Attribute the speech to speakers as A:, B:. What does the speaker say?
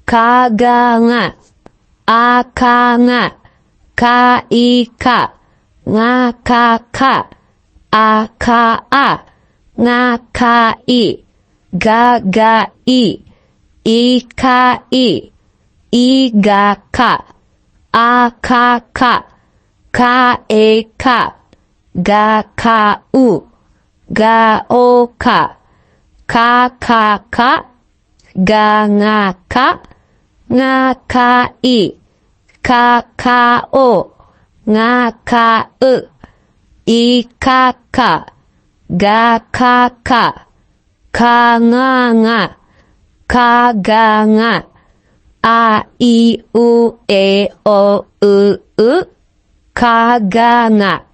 A: かがが、あかが、かいか、がかか、あかあ、がかい、ががい、いかい、いがか、あかか、かえか、がかう、がおか、かかか、ががか、がかい、かかお、がかう、いかか、がかか、かがが、かがが、あいうえおうう、かがが。